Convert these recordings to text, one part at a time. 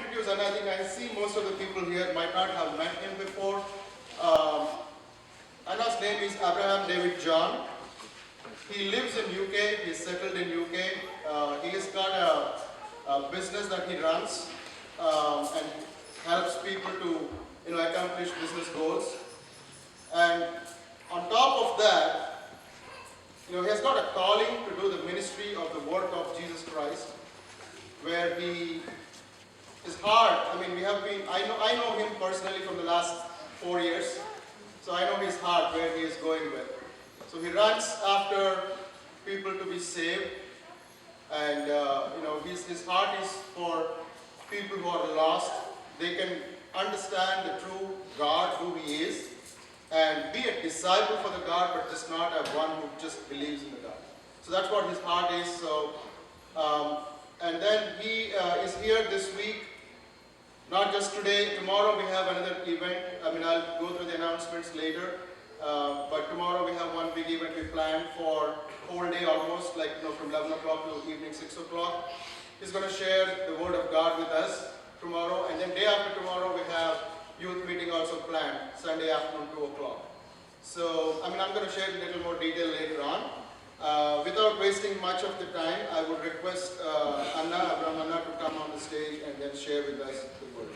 introduce, and I think I see most of the people here might not have met him before. Anna's name is Abraham David John. He lives in UK, he's settled in UK. He has got a business that he runs and helps people to accomplish business goals. And on top of that, he has got a calling to do the ministry of the work of Jesus Christ, where his heart, I know him personally from the last 4 years, so I know his heart, where he is going with. So he runs after people to be saved, and his heart is for people who are lost. They can understand the true God, who he is, and be a disciple for the God, but just not a one who just believes in the God. So that's what his heart is. So, and then he is here this week, not just today. Tomorrow we have another event. I'll go through the announcements later. But tomorrow we have one big event we planned for whole day almost, from 11 o'clock to evening 6 o'clock. He's going to share the word of God with us tomorrow, and then day after tomorrow we have youth meeting also planned, Sunday afternoon 2 o'clock. So, I'm going to share a little more detail later on. Without wasting much of the time, I would request Abraham Anna to come on the stage and then share with us the word.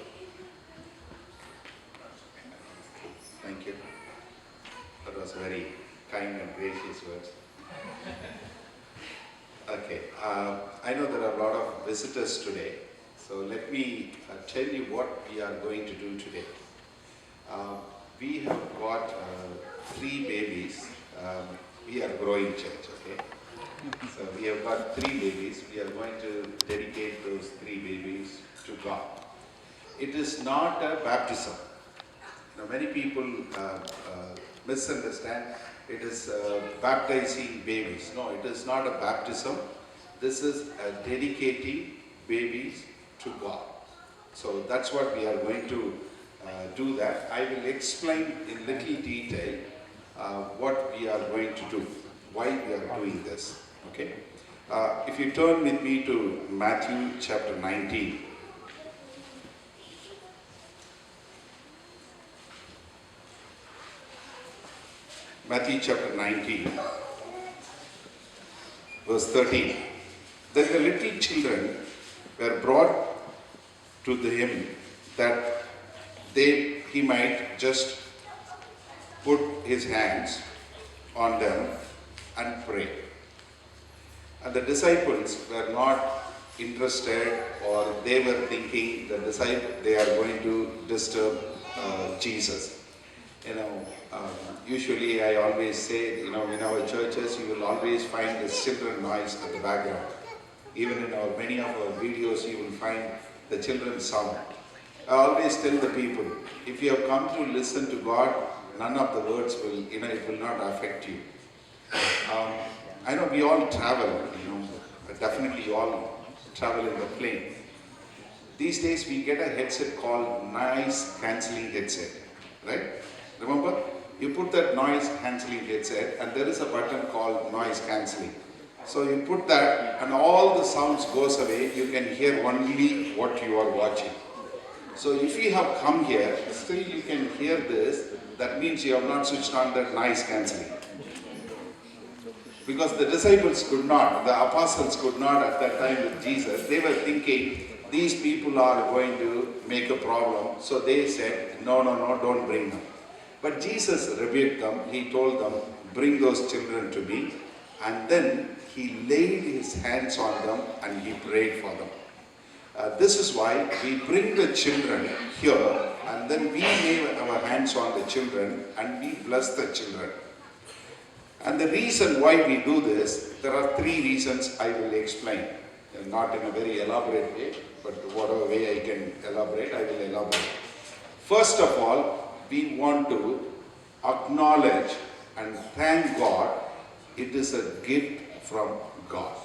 Thank you. That was very kind and gracious words. Okay, I know there are a lot of visitors today, so let me tell you what we are going to do today. We have got 3 babies. We are growing church, okay? So we have got 3 babies. We are going to dedicate those 3 babies to God. It is not a baptism. Many people misunderstand. It is baptizing babies. No, it is not a baptism. This is dedicating babies to God. So that's what we are going to do that. I will explain in little detail what we are going to do, why we are doing this. Okay? If you turn with me to Matthew chapter 19. Matthew chapter 19, verse 13. Then the little children were brought to him that he might just put his hands on them and pray. And the disciples were not interested, or they were thinking they are going to disturb Jesus. Usually I always say, in our churches, you will always find the children noise at the background. Even in many of our videos, you will find the children's sound. I always tell the people, if you have come to listen to God, none of the words will, it will not affect you. I know we all travel, definitely you all travel in the plane. These days we get a headset called noise cancelling headset, right? Remember? You put that noise cancelling headset and there is a button called noise cancelling. So you put that and all the sounds goes away. You can hear only what you are watching. So if you have come here, still you can hear this, that means you have not switched on that noise cancelling. Because the disciples could not, the apostles could not at that time with Jesus. They were thinking, these people are going to make a problem. So they said, no, don't bring them. But Jesus rebuked them. He told them, bring those children to me. And then he laid his hands on them and he prayed for them. This is why we bring the children here and then we lay our hands on the children and we bless the children. And the reason why we do this, there are 3 reasons I will explain. Not in a very elaborate way, but whatever way I can elaborate, I will elaborate. First of all, we want to acknowledge and thank God. It is a gift from God.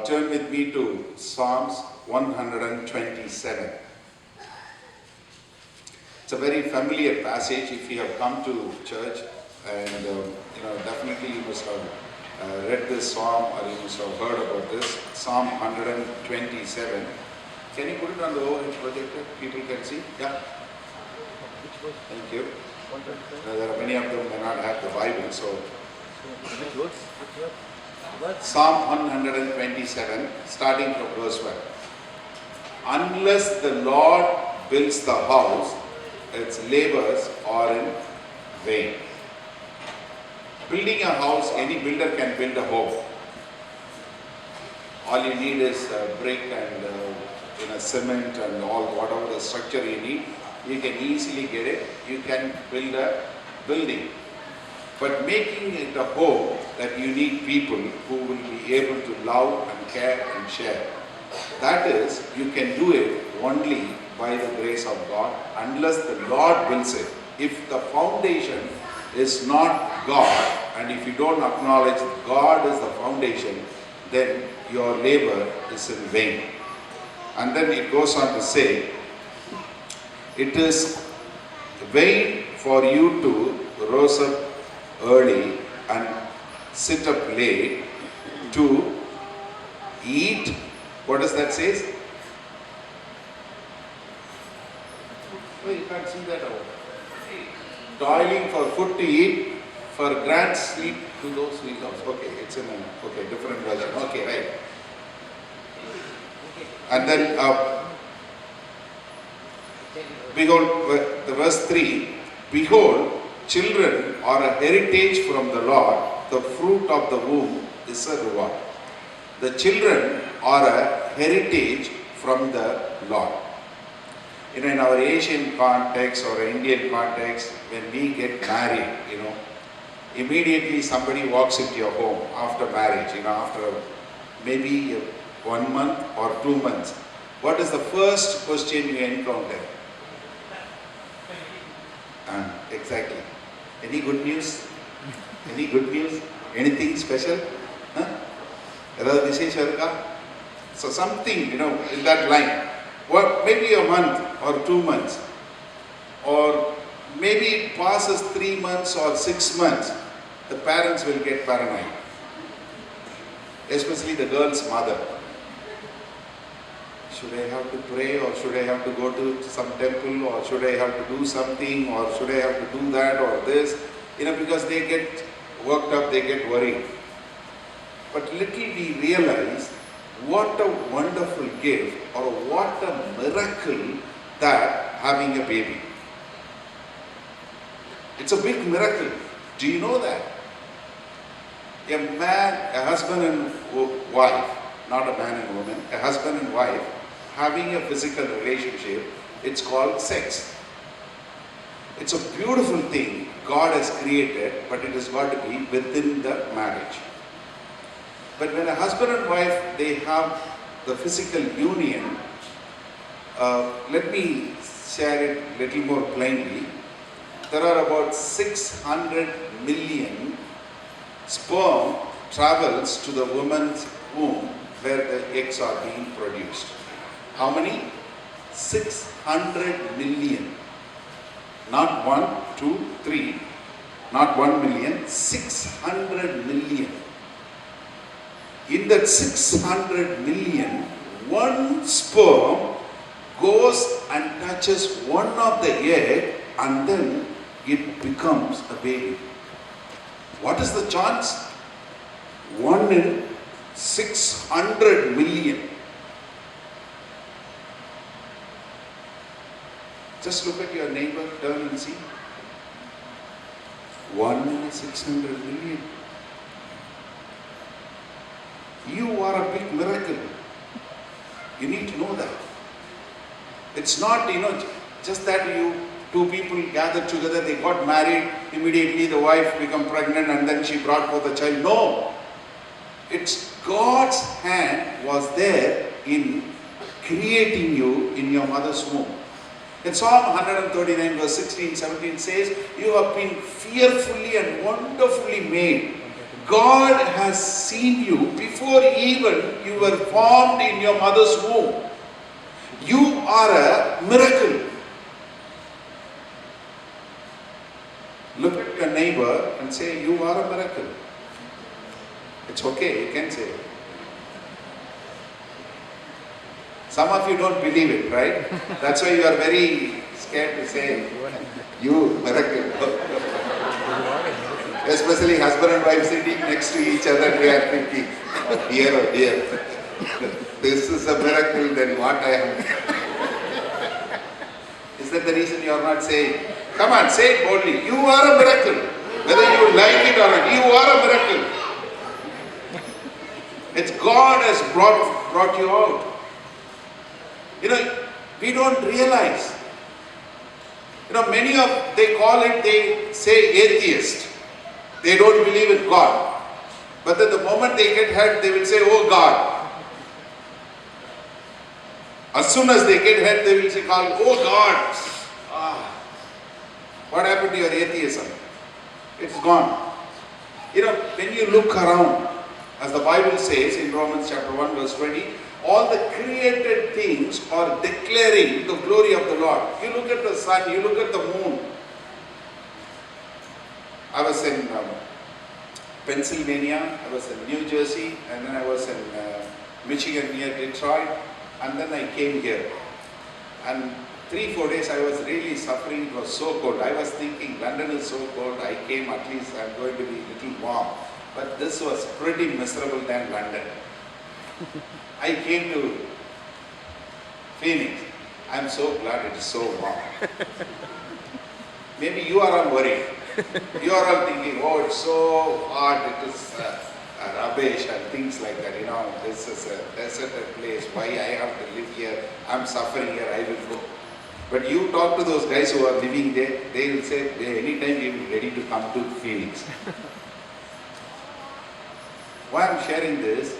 Turn with me to Psalms 127. It's a very familiar passage if you have come to church, and definitely you must have read this psalm or you must have heard about this. Psalm 127. Can you put it on the overhead projector? People can see. Yeah. Thank you. There are many of them may not have the Bible, so. Psalm 127, starting from verse 1. Unless the Lord builds the house, its labors are in vain. Building a house, any builder can build a home. All you need is brick and cement and all whatever the structure you need. You can easily get it. You can build a building. But making it a home, that you need people who will be able to love and care and share. That is, you can do it only by the grace of God, unless the Lord builds it. If the foundation is not God, and if you don't acknowledge that God is the foundation, then your labor is in vain. And then it goes on to say, it is vain for you to rise up early and sit up late to eat. What does that say? Well, you can't see that out. Toiling for food to eat, for grand sleep to those who love. Okay, it's in a different version. Okay, right. And then, behold, the verse 3, behold, children are a heritage from the Lord, the fruit of the womb is a reward. The children are a heritage from the Lord. In our Asian context or Indian context, when we get married, immediately somebody walks into your home after marriage, after maybe 1 month or 2 months. What is the first question you encounter? Exactly. Any good news? Any good news? Anything special? So something, in that line. Or maybe a month or 2 months. Or maybe it passes 3 months or 6 months. The parents will get paranoid. Especially the girl's mother. Should I have to pray, or should I have to go to some temple, or should I have to do something, or should I have to do that or this? Because they get worked up, they get worried. But little we realize what a wonderful gift or what a miracle that having a baby. It's a big miracle. Do you know that? A husband and wife, not a man and woman, a husband and wife having a physical relationship, it's called sex. It's a beautiful thing God has created, but it has got to be within the marriage. But when a husband and wife, they have the physical union, let me share it a little more plainly. There are about 600 million sperm travels to the woman's womb where the eggs are being produced. How many? 600 million. Not 1, 2, 3, not 1 million, 600 million. In that 600 million, one sperm goes and touches one of the egg and then it becomes a baby. What is the chance? 1 in 600 million. Just look at your neighbor, turn and see. 1 in 600 million. You are a big miracle. You need to know that. It's not, just that two people gathered together, they got married, immediately the wife became pregnant and then she brought forth a child. No. It's God's hand was there in creating you in your mother's womb. In Psalm 139 verse 16, 17 says, you have been fearfully and wonderfully made. God has seen you before even you were formed in your mother's womb. You are a miracle. Look at your neighbor and say, you are a miracle. It's okay, you can say it. Some of you don't believe it, right? That's why you are very scared to say, you miracle. Especially husband and wife sitting next to each other, they are thinking, oh dear, this is a miracle, then what I am. Is that the reason you are not saying? Come on, say it boldly. You are a miracle. Whether you like it or not, you are a miracle. It's God has brought you out. You know, we don't realize. You know, they say atheist. They don't believe in God. But then the moment they get hurt, they will say, oh God. As soon as they get hurt, they will say, oh God. What happened to your atheism? It's gone. You know, when you look around, as the Bible says in Romans chapter 1 verse 20, all the created things are declaring the glory of the Lord. You look at the sun, you look at the moon. I was in Pennsylvania, I was in New Jersey, and then I was in Michigan near Detroit, and then I came here. And 3-4 days I was really suffering, it was so cold. I was thinking, London is so cold, I came, at least I'm going to be a little warm. But this was pretty miserable than London. I came to Phoenix. I'm so glad it is so warm. Maybe you are all worried. You are all thinking, oh, it's so hot, it is rubbish and things like that. You know, this is a deserted place. Why I have to live here? I'm suffering here, I will go. But you talk to those guys who are living there, they will say, anytime we will be ready to come to Phoenix. Why I'm sharing this,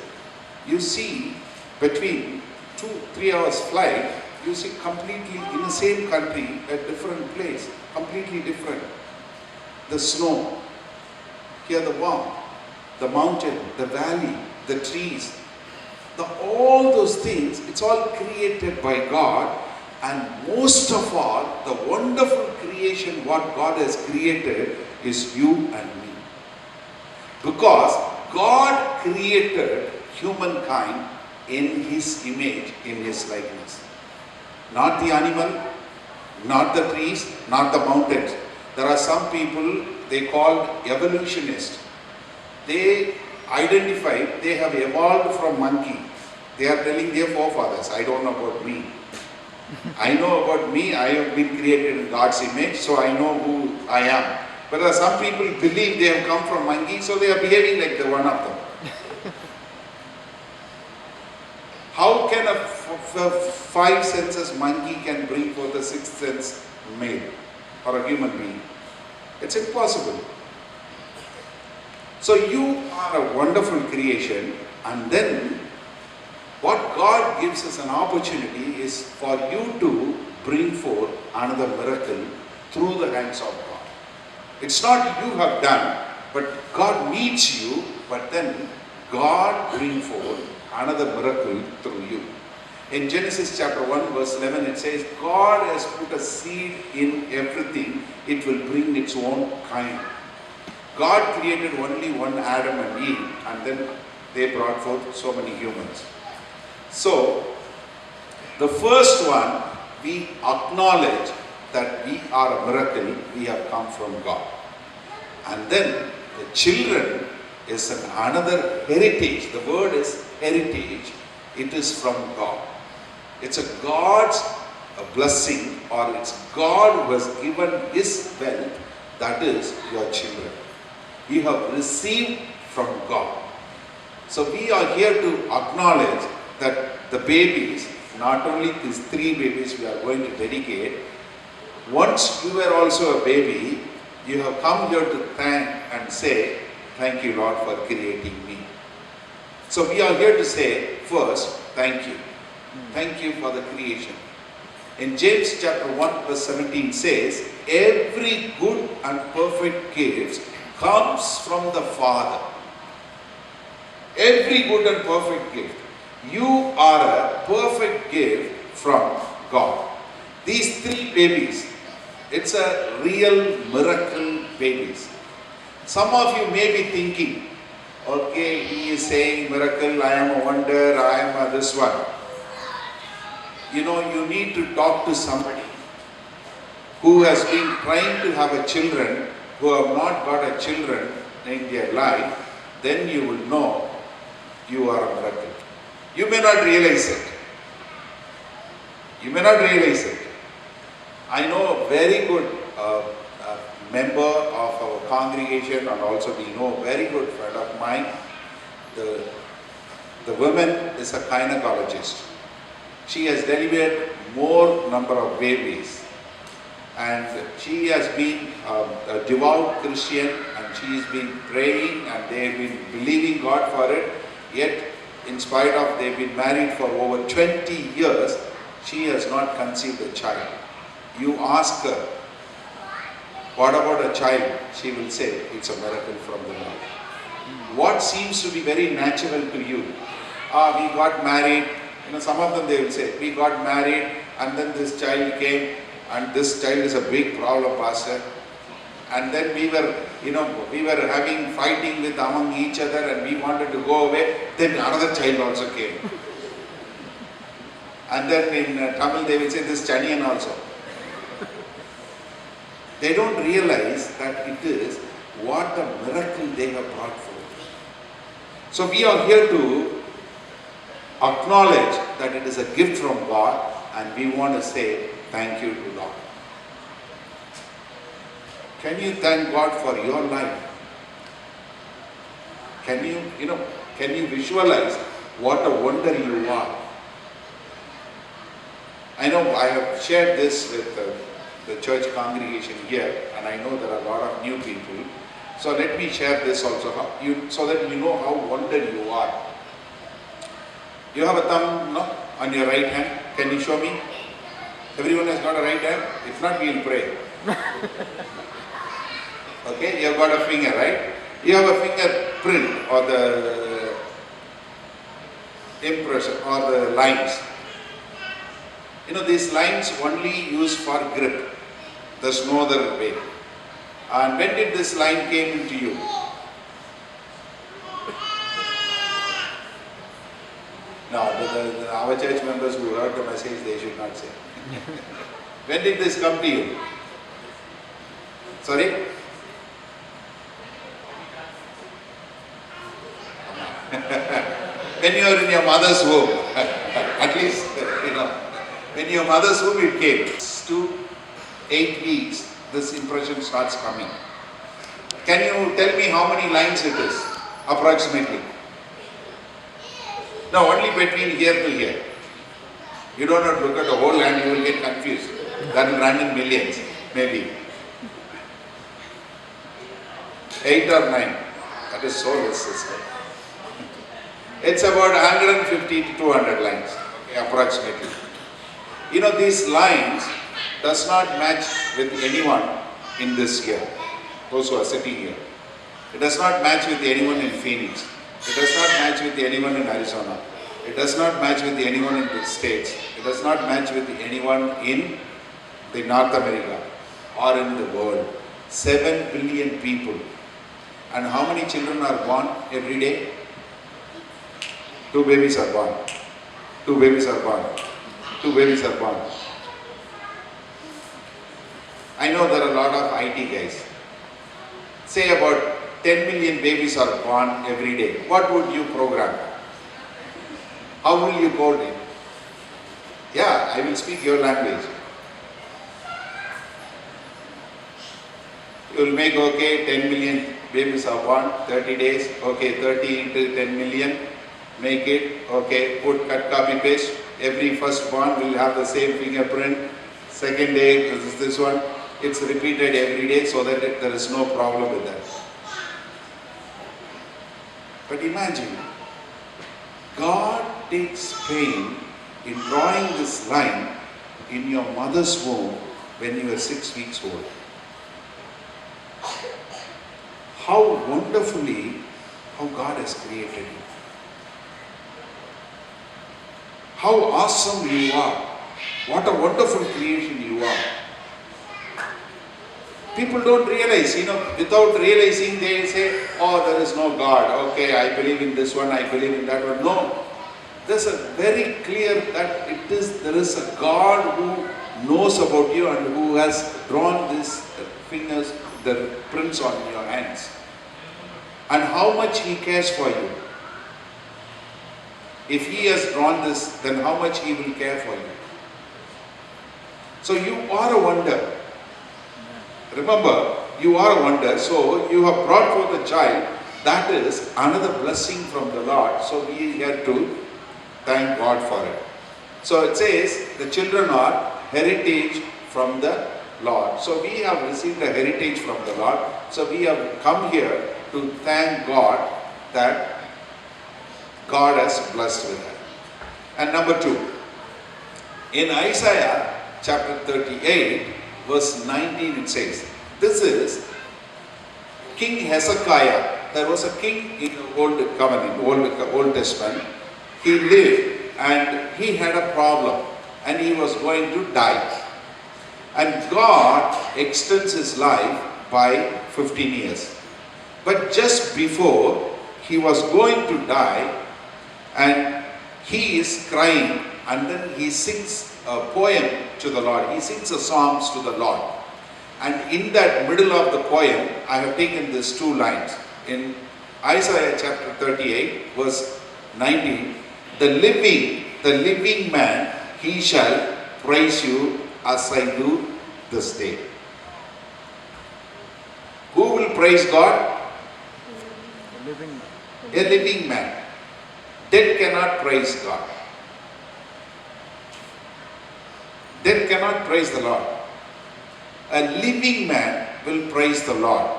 you see between 2-3 hours flight, you see completely in the same country, a different place, completely different. The snow, here the warmth, the mountain, the valley, the trees, all those things, it's all created by God. And most of all, the wonderful creation what God has created is you and me. Because God created humankind in His image, in His likeness. Not the animal, not the trees, not the mountains. There are some people, they called evolutionists. They identify, they have evolved from monkey. They are telling their forefathers. I don't know about me. I know about me, I have been created in God's image, so I know who I am. But there are some people believe they have come from monkey, so they are behaving like the one of them. How can a 5 senses monkey can bring forth a 6th sense male or a human being? It's impossible. So you are a wonderful creation, and then what God gives us an opportunity is for you to bring forth another miracle through the hands of God. It's not you have done, but God meets you, but then God brings forth another miracle through you. In Genesis chapter 1 verse 11 it says, God has put a seed in everything, it will bring its own kind. God created only one Adam and Eve, and then they brought forth so many humans. So, the first one, we acknowledge that we are a miracle, we have come from God. And then the children is another heritage. The word is heritage. It is from God. It's a God's blessing, or it's God who has given His wealth, that is your children. You have received from God. So we are here to acknowledge that the babies, not only these 3 babies we are going to dedicate, once you were also a baby, you have come here to thank and say, thank you Lord for creating me. So we are here to say, first, thank you. Thank you for the creation. In James chapter 1 verse 17 says, every good and perfect gift comes from the Father. Every good and perfect gift. You are a perfect gift from God. These 3 babies, it's a real miracle babies. Some of you may be thinking, okay, he is saying miracle, I am a wonder, I am a this one. You know, you need to talk to somebody who has been trying to have a children, who have not got a children in their life, then you will know you are a miracle. You may not realize it. You may not realize it. I know a very good member of our congregation, and also we know a very good friend of mine. The woman is a gynecologist. She has delivered more number of babies, and she has been a devout Christian, and she has been praying, and they have been believing God for it. Yet, in spite of they've been married for over 20 years, she has not conceived a child. You ask her, what about a child? She will say, it's a miracle from the Lord. What seems to be very natural to you? We got married. You know, some of them they will say, we got married and then this child came, and this child is a big problem, Pastor. And then we were, we were having fighting with among each other, and we wanted to go away. Then another child also came. And then in Tamil they will say this Chaniyan also. They don't realize that it is what a miracle they have brought forth. So we are here to acknowledge that it is a gift from God, and we want to say thank you to God. Can you thank God for your life? Can you visualize what a wonder you are? I know I have shared this with the church congregation here, and I know there are a lot of new people. So let me share this also, so that you know how wondered you are. You have a thumb, no, on your right hand. Can you show me? Everyone has got a right hand? If not, we will pray. Okay, you have got a finger, right? You have a fingerprint or the impression or the lines. You know, these lines only used for grip. There's no other way. And when did this line came into you? No, our church members who heard the message, they should not say. When did this come to you? Sorry? When you are in your mother's womb, at least, when your mother's womb it came. 6 to 8 weeks, this impression starts coming. Can you tell me how many lines it is, approximately? No, only between here to here. You don't have to look at the whole land, you will get confused. That will run in millions, maybe. 8 or 9. That is so less, sister. It's about 150 to 200 lines, okay, approximately. You know, these lines does not match with anyone in this year, those who are sitting here. It does not match with anyone in Phoenix. It does not match with anyone in Arizona. It does not match with anyone in the States. It does not match with anyone in the North America or in the world. 7 billion people. And how many children are born every day? 2 babies are born. 2 babies are born. 2 babies are born. I know there are a lot of IT guys. Say about 10 million babies are born every day. What would you program? How will you code it? Yeah, I will speak your language. You will make, okay, 10 million babies are born, 30 days, okay, 30 into 10 million, make it, okay, put, cut, copy, paste. Every firstborn will have the same fingerprint. Second day, this one. It's repeated every day so that there is no problem with that. But imagine, God takes pain in drawing this line in your mother's womb when you were 6 weeks old. How wonderfully, how God has created you. How awesome you are. What a wonderful creation you are. People don't realize, without realizing they say, oh, there is no God. Okay, I believe in this one, I believe in that one. No. There's a very clear that there is a God who knows about you and who has drawn these fingers, the prints on your hands. And how much He cares for you. If He has drawn this, then how much He will care for you. So you are a wonder. Remember, you are a wonder. So you have brought forth a child. That is another blessing from the Lord. So we have to thank God for it. So it says the children are heritage from the Lord. So we have received a heritage from the Lord. So we have come here to thank God that God has blessed with that. And number 2, in Isaiah chapter 38, verse 19, it says, this is King Hezekiah. There was a king in the Old Covenant, Old Testament. He lived and he had a problem and he was going to die. And God extends his life by 15 years. But just before he was going to die, and he is crying, and then he sings a poem to the Lord. He sings a psalms to the Lord. And in that middle of the poem, I have taken these 2 lines. In Isaiah chapter 38, verse 19, the living man, he shall praise you as I do this day. Who will praise God? A living man. Dead cannot praise God. Dead cannot praise the Lord. A living man will praise the Lord.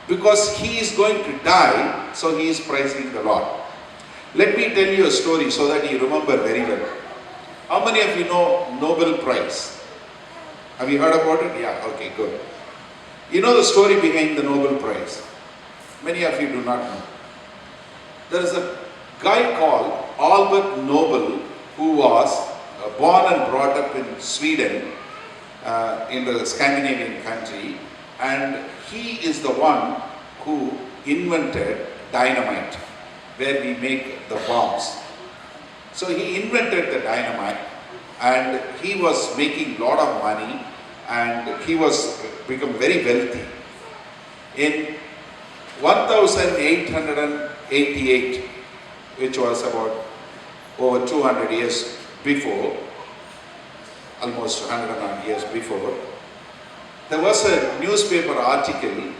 Because he is going to die, so he is praising the Lord. Let me tell you a story so that you remember very well. How many of you know Nobel Prize? Have you heard about it? Yeah, okay, good. You know the story behind the Nobel Prize. Many of you do not know. There is a guy called Albert Nobel who was born and brought up in Sweden, in the Scandinavian country, and he is the one who invented dynamite, where we make the bombs. So he invented the dynamite and he was making a lot of money and he was become very wealthy. In 1888, which was about over 200 years before, almost 100 years before, there was a newspaper article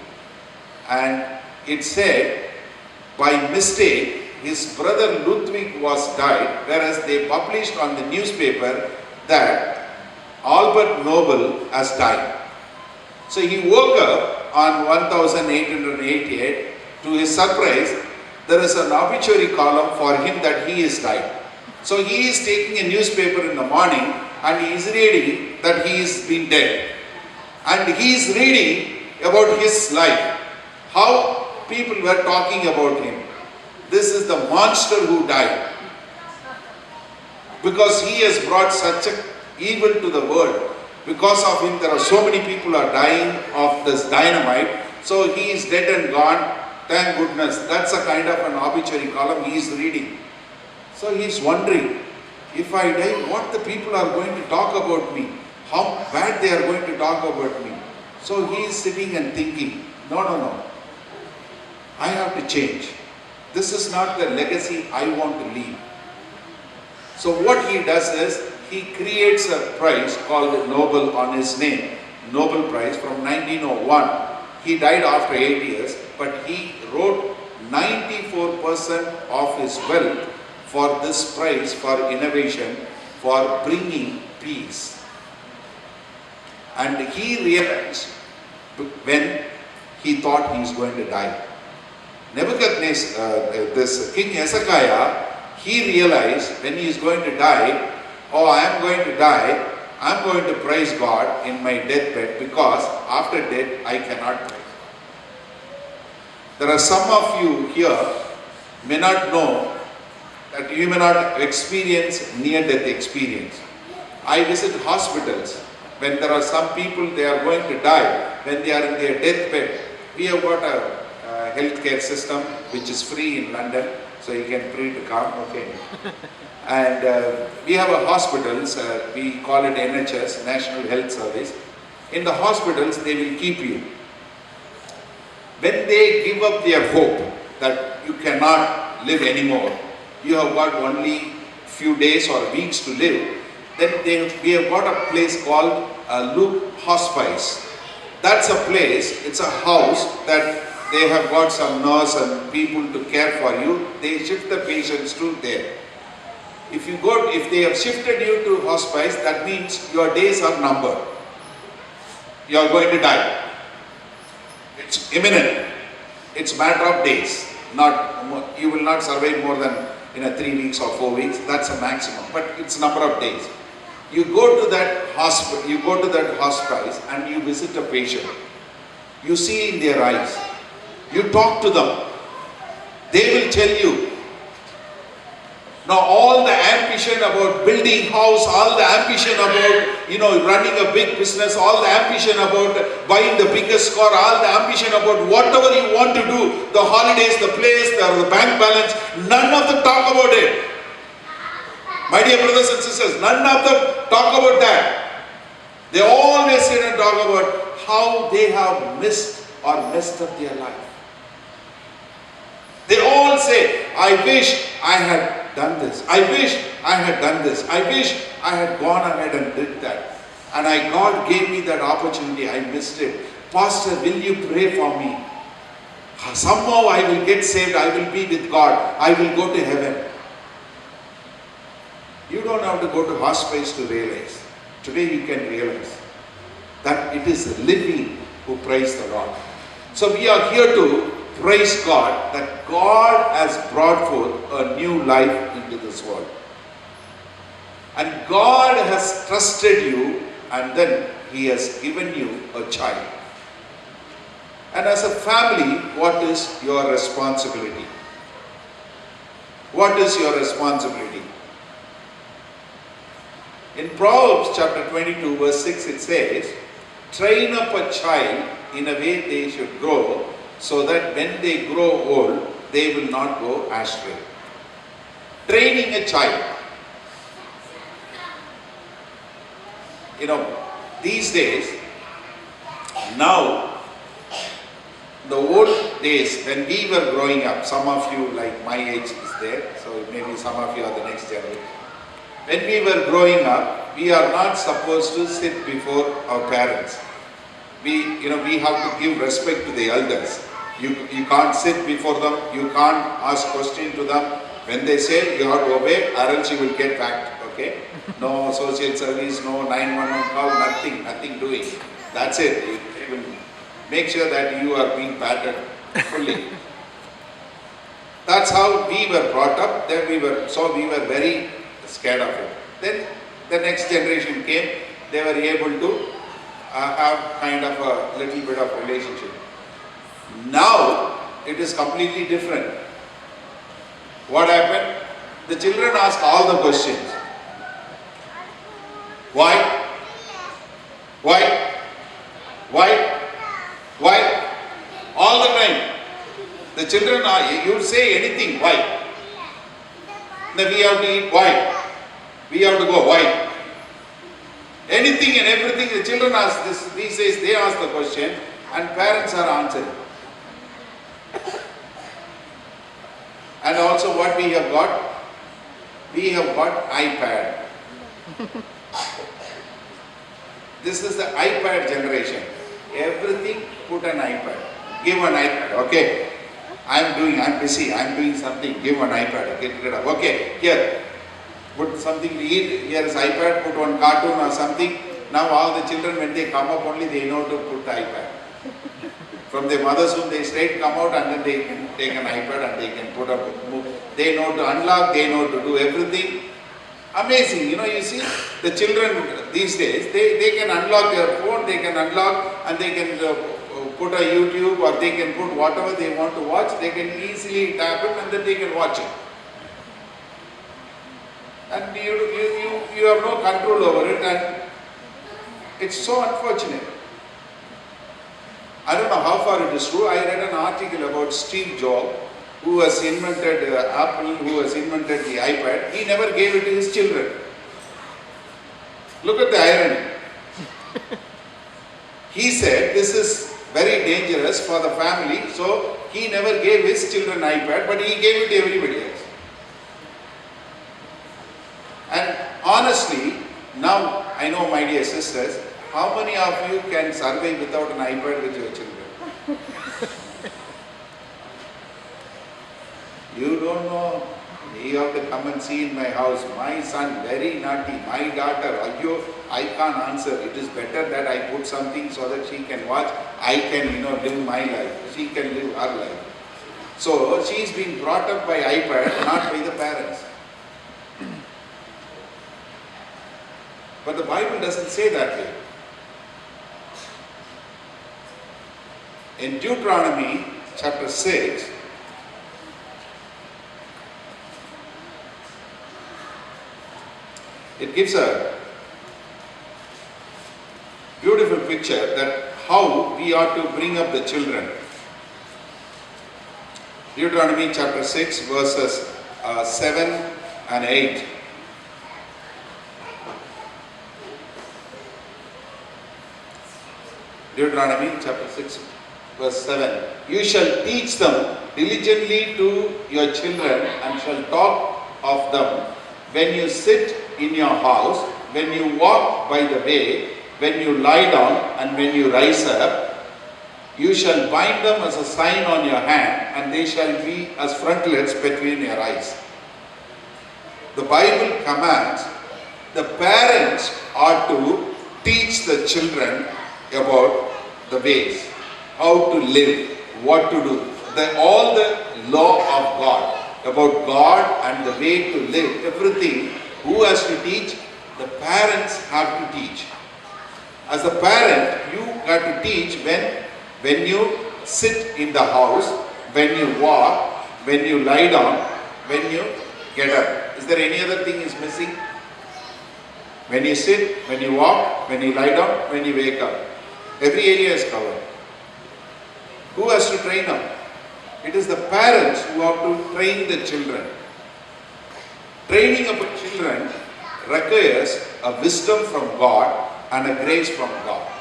and it said, by mistake, his brother Ludwig was died, whereas they published on the newspaper that Albert Nobel has died. So he woke up on 1888. To his surprise, there is an obituary column for him that he is died. So he is taking a newspaper in the morning and he is reading that he is been dead. And he is reading about his life, how people were talking about him. This is the monster who died. Because he has brought such an evil to the world. Because of him, there are so many people are dying of this dynamite. So he is dead and gone. Thank goodness. That's a kind of an obituary column he is reading. So he is wondering, if I die, what the people are going to talk about me? How bad they are going to talk about me? So he is sitting and thinking, no. I have to change. This is not the legacy I want to leave. So what he does is, he creates a prize called Nobel on his name, Nobel Prize from 1901. He died after 8 years, but he wrote 94% of his wealth for this prize for innovation, for bringing peace. And he realized when he thought he is going to die. Nebuchadnezzar, this King Hezekiah, he realized when he is going to die, oh, I am going to die, I am going to praise God in my deathbed, because after death I cannot praise. There are some of you here may not know that you may not experience near-death experience. I visit hospitals when there are some people, they are going to die, when they are in their deathbed. We have got a healthcare system which is free in London, so you can free to come, okay. And we have a hospitals, we call it NHS, National Health Service. In the hospitals, they will keep you. When they give up their hope that you cannot live anymore, you have got only few days or weeks to live, then we have got a place called Luke Hospice. That's a place, it's a house that they have got some nurse and people to care for you. They shift the patients to there. If they have shifted you to hospice, that means your days are numbered. You are going to die. It's imminent. It's matter of days. You will not survive more than 3 weeks or 4 weeks. That's a maximum. But it's number of days. You go to that hospital. You go to that hospice and you visit a patient. You see in their eyes. You talk to them. They will tell you. Now all the ambition about building house, all the ambition about running a big business, all the ambition about buying the biggest car, all the ambition about whatever you want to do, the holidays, the place, the bank balance, none of them talk about it. My dear brothers and sisters, none of them talk about that. They always sit and talk about how they have missed or messed up their life. They all say, I wish I had done this. I wish I had done this. I wish I had gone ahead and did that. And God gave me that opportunity. I missed it. Pastor, will you pray for me? Somehow I will get saved. I will be with God. I will go to heaven. You don't have to go to hospice to realize. Today you can realize that it is the living who praise the Lord. So we are here to praise God that God has brought forth a new life into this world. And God has trusted you and then He has given you a child. And as a family, what is your responsibility? What is your responsibility? In Proverbs chapter 22 verse 6 it says, train up a child in a way they should grow, so that when they grow old, they will not go astray. Training a child. These days, now, the old days when we were growing up, some of you like my age is there, so maybe some of you are the next generation. When we were growing up, we are not supposed to sit before our parents. We have to give respect to the elders. You can't sit before them, you can't ask questions to them. When they say, you have to obey, or else you will get back, okay? No social service, no 911 call, nothing doing. That's it. You will make sure that you are being patted fully. That's how we were brought up. Then we were very scared of it. Then the next generation came, they were able to have kind of a little bit of relationship. Now, it is completely different. What happened? The children ask all the questions. Why? Why? Why? Why? All the time. The children you say anything, why? Then we have to eat, why? We have to go, why? Anything and everything, the children ask this, these days they ask the question and parents are answering. And also what we have got? We have got iPad. This is the iPad generation. Everything put an iPad. Give an iPad, okay. I'm busy, I'm doing something, give an iPad, get rid of. Okay, here, put something to eat, here is iPad, put one cartoon or something. Now all the children, when they come up only, they know to put the iPad. From their mother's home, they straight come out and then they can take an iPad and they can put up a book. They know to unlock, they know to do everything. Amazing, you see, the children these days, they can unlock their phone, they can unlock and they can put a YouTube or they can put whatever they want to watch, they can easily tap it and then they can watch it. And you have no control over it and it's so unfortunate. I don't know how far it is true. I read an article about Steve Jobs. who has invented Apple, who has invented the iPad, he never gave it to his children. Look at the irony. He said this is very dangerous for the family, so he never gave his children iPad, but he gave it to everybody else. And honestly, now I know, my dear sisters, how many of you can survive without an iPad with your children? You don't know. You have to come and see in my house. My son, very naughty. My daughter, ayyo, I can't answer. It is better that I put something so that she can watch. I can, live my life. She can live her life. So, she's been brought up by iPad, not by the parents. But the Bible doesn't say that way. In Deuteronomy chapter 6, it gives a beautiful picture that how we ought to bring up the children. Deuteronomy chapter 6 verses 7 and 8. Deuteronomy chapter 6 verse 7. You shall teach them diligently to your children and shall talk of them when you sit in your house, when you walk by the way, when you lie down and when you rise up. You shall bind them as a sign on your hand, and they shall be as frontlets between your eyes. The Bible commands the parents are to teach the children about the ways, how to live, what to do. All the law of God, about God and the way to live, everything. Who has to teach? The parents have to teach. As a parent, you got to teach when you sit in the house, when you walk, when you lie down, when you get up. Is there any other thing is missing? When you sit, when you walk, when you lie down, when you wake up. Every area is covered. Who has to train them? It is the parents who have to train the children. Training of children requires a wisdom from God and a grace from God.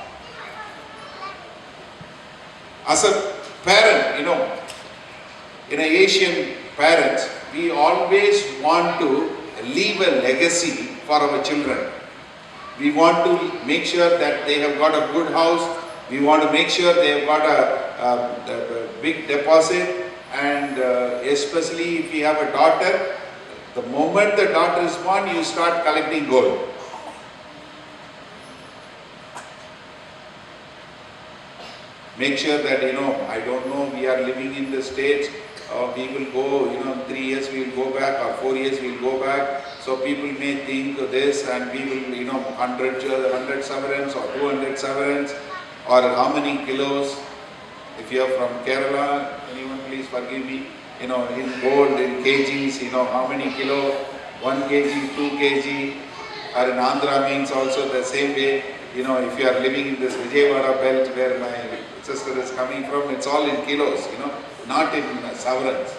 As a parent, in Asian parents, we always want to leave a legacy for our children. We want to make sure that they have got a good house. We want to make sure they have got a big deposit. And especially if you have a daughter, the moment the daughter is born, you start collecting gold. Make sure that, I don't know, we are living in the States, we will go, 3 years we will go back, or 4 years we will go back. So people may think this, and we will, 100 sovereigns or 200 sovereigns, or how many kilos. If you are from Kerala, anyone please forgive me, in gold, in kgs, how many kilo, 1 kg, 2 kg, or in Andhra means also the same way. If you are living in this Vijayawada belt where my sister is coming from, it's all in kilos, not in sovereigns.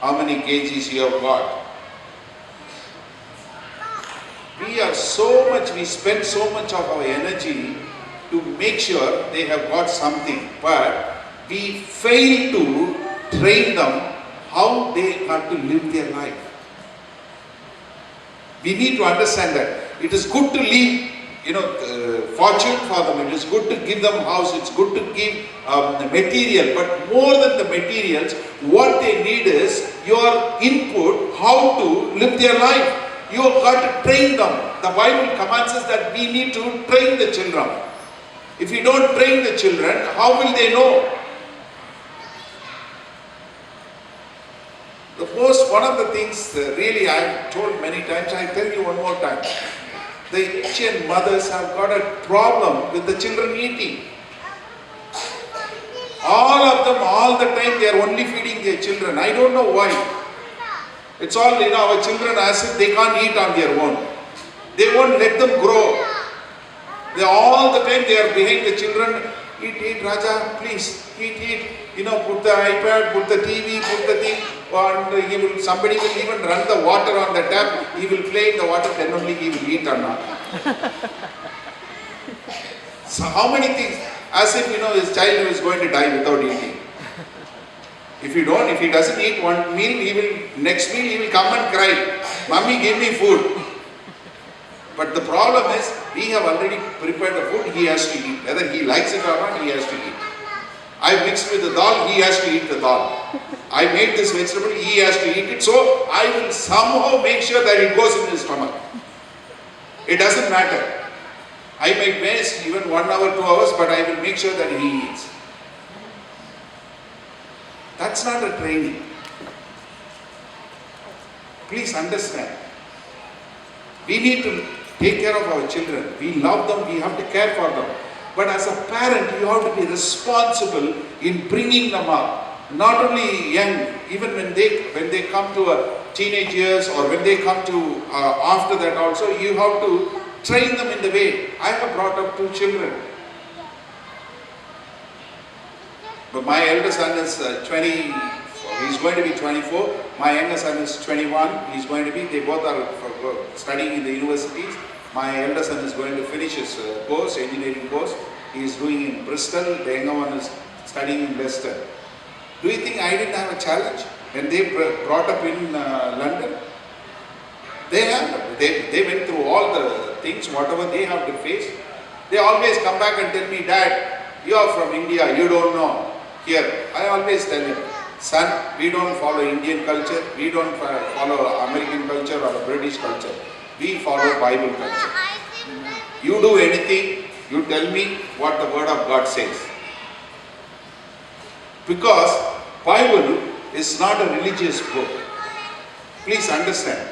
How many kgs you have got? We spend so much of our energy to make sure they have got something, but we fail to train them how they have to live their life. We need to understand that it is good to leave, fortune for them. It is good to give them house. It's good to give the material. But more than the materials, what they need is your input, how to live their life. You have got to train them. The Bible commands us that we need to train the children. If you don't train the children, how will they know? One of the things really I've told many times, I'll tell you one more time. The Asian mothers have got a problem with the children eating. All of them, all the time, they are only feeding their children. I don't know why. It's all, our children as if they can't eat on their own. They won't let them grow. All the time they are behind the children, Eat, Raja, please, eat. Put the iPad, put the TV, put the thing, and somebody will even run the water on the tap, he will play in the water, then only he will eat or not. So how many things, as if his child is going to die without eating. If he doesn't eat one meal, next meal he will come and cry, Mommy, give me food. But the problem is, we have already prepared the food, he has to eat. Whether he likes it or not, he has to eat. I mixed with the dal, he has to eat the dal. I made this vegetable, he has to eat it. So I will somehow make sure that it goes in his stomach. It doesn't matter. I might waste even 1 hour, 2 hours, but I will make sure that he eats. That's not a training. Please understand. We need to take care of our children. We love them, we have to care for them. But as a parent, you have to be responsible in bringing them up. Not only young, even when they come to a teenage years, or when they come to after that also, you have to train them in the way. I have brought up 2 children. But my elder son is 20, he's going to be 24. My younger son is 21, he's going to be, they both are studying in the universities. My elder son is going to finish his course, engineering course. He is doing in Bristol, the younger one is studying in Leicester. Do you think I didn't have a challenge when they brought up in London? They went through all the things, whatever they have to face. They always come back and tell me, Dad, you are from India, you don't know. Here, I always tell him, son, we don't follow Indian culture, we don't follow American culture or British culture. We follow Bible culture. You do anything, you tell me what the word of God says. Because Bible is not a religious book. Please understand.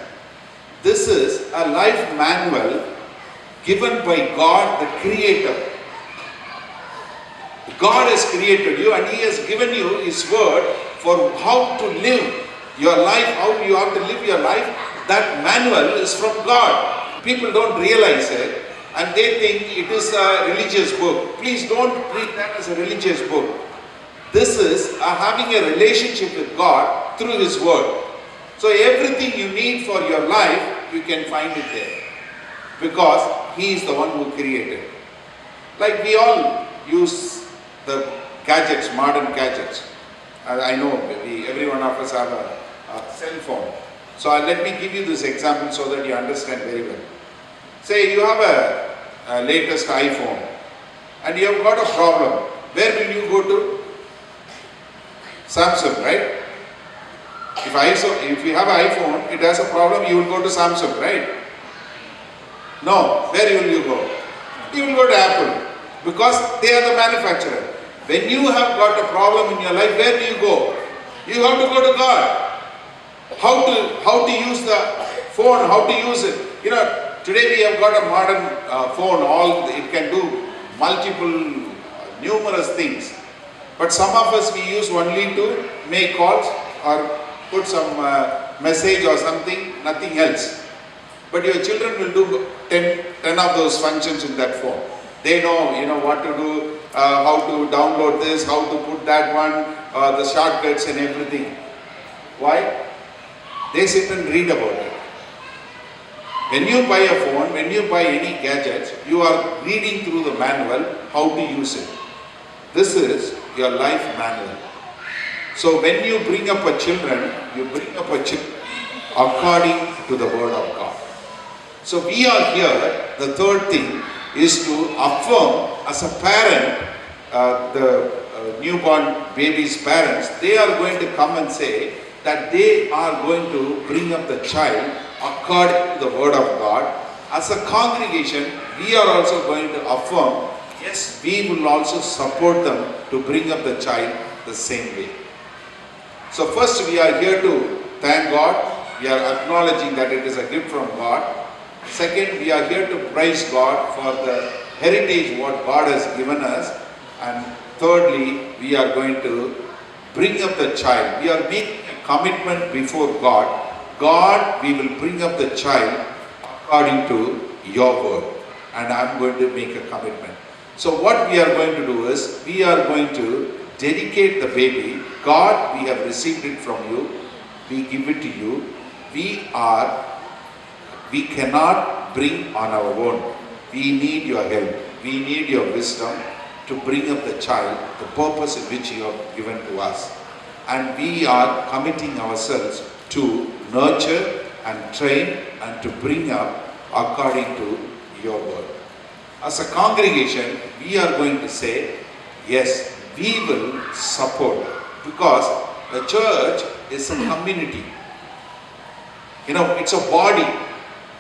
This is a life manual given by God, the Creator. God has created you and He has given you His word for how to live your life, how you have to live your life. That manual is from God. People don't realize it and they think it is a religious book. Please don't treat that as a religious book. This is having a relationship with God through His word. So everything you need for your life, you can find it there. Because He is the one who created. Like we all use the gadgets, modern gadgets. I know every one of us have a cell phone. So let me give you this example so that you understand very well. Say you have a latest iPhone and you have got a problem. Where will you go to? Samsung, right? If you have an iPhone, it has a problem, you will go to Samsung, right? No, where will you go? You will go to Apple because they are the manufacturer. When you have got a problem in your life, where do you go? You have to go to God. How to use the phone, how to use it. Today we have got a modern phone, it can do multiple, numerous things. But some of us we use only to make calls or put some message or something, nothing else. But your children will do 10 of those functions in that phone. They know, what to do, how to download this, how to put that one, the shortcuts and everything. Why? They sit and read about it. When you buy a phone, when you buy any gadgets, you are reading through the manual how to use it. This is your life manual. So when you bring up a children, you bring up a children according to the word of God. So we are here, the third thing is to affirm as a parent, the newborn baby's parents, they are going to come and say that they are going to bring up the child according to the word of God. As a congregation, we are also going to affirm, yes, we will also support them to bring up the child the same way. So first we are here to thank God. We are acknowledging that it is a gift from God. Second, we are here to praise God for the heritage what God has given us. And thirdly, we are going to bring up the child. We are making a commitment before God. God, we will bring up the child according to your word. And I'm going to make a commitment. So what we are going to do is, we are going to dedicate the baby. God, we have received it from you. We give it to you. We cannot bring on our own. We need your help. We need your wisdom to bring up the child, the purpose in which you have given to us. And we are committing ourselves to nurture and train and to bring up according to your word. As a congregation, we are going to say, yes, we will support, because the church is a community. It's a body.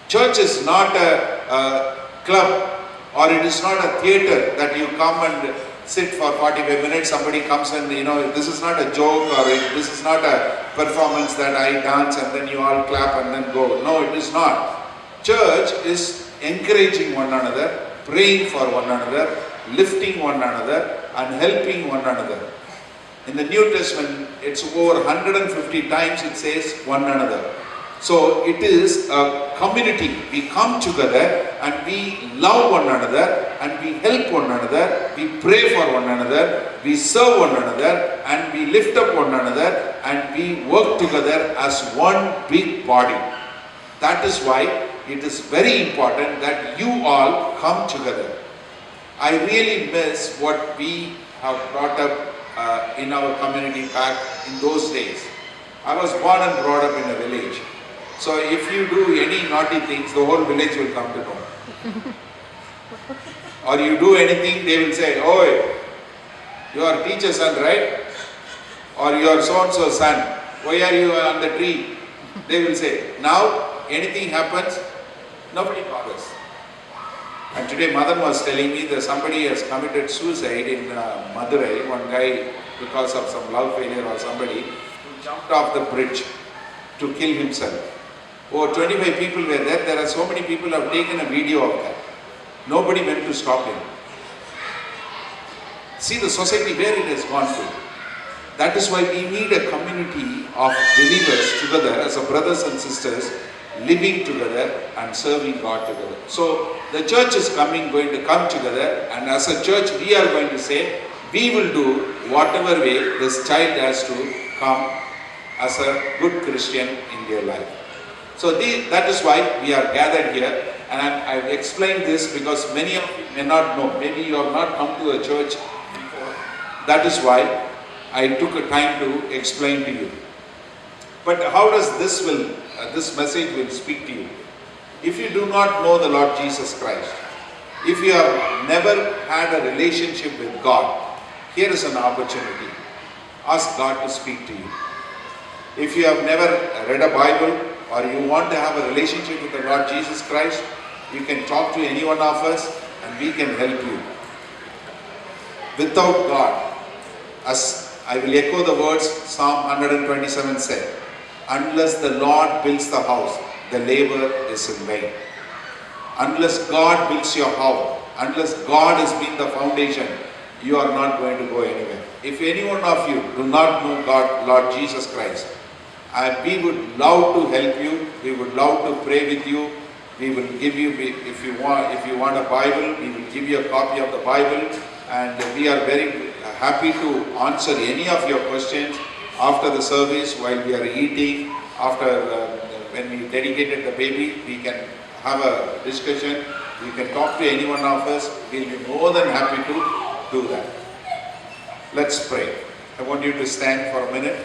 Church is not a club, or it is not a theater that you come and sit for 45 minutes, somebody comes and, this is not a joke, or this is not a performance that I dance and then you all clap and then go. No, it is not. Church is encouraging one another, praying for one another, lifting one another, and helping one another. In the New Testament, it's over 150 times it says one another. So it is a community. We come together and we love one another and we help one another, we pray for one another, we serve one another, and we lift up one another, and we work together as one big body. That is why it is very important that you all come together. I really miss what we have brought up in our community back in those days. I was born and brought up in a village. So if you do any naughty things, the whole village will come to know. Or you do anything, they will say, "Oi, you are teacher's son, right? Or you are so-and-so son. Why are you on the tree?" They will say. Now, anything happens, nobody bothers. And today Madan was telling me that somebody has committed suicide in Madurai. One guy, because of some love failure or somebody, who jumped off the bridge to kill himself. Over 25 people were there. There are so many people who have taken a video of that. Nobody went to stop him. See the society where it has gone to. That is why we need a community of believers together as a brothers and sisters, living together and serving God together. So the church is going to come together, and as a church we are going to say, we will do whatever way this child has to come as a good Christian in their life. So that is why we are gathered here, and I've explained this because many of you may not know. Maybe you have not come to a church before. That is why I took a time to explain to you. But how does this message will speak to you? If you do not know the Lord Jesus Christ, if you have never had a relationship with God, here is an opportunity. Ask God to speak to you. If you have never read a Bible, or you want to have a relationship with the Lord Jesus Christ, you can talk to any one of us and we can help you. Without God, as I will echo the words Psalm 127 said, unless the Lord builds the house, the labor is in vain. Unless God builds your house, unless God has been the foundation, you are not going to go anywhere. If any one of you do not know God, Lord Jesus Christ, we would love to help you. We would love to pray with you. We will give you, if you want a Bible, we will give you a copy of the Bible, and we are very happy to answer any of your questions after the service, while we are eating, after when we dedicated the baby. We can have a discussion. You can talk to any one of us. We'll be more than happy to do that. Let's pray. I want you to stand for a minute.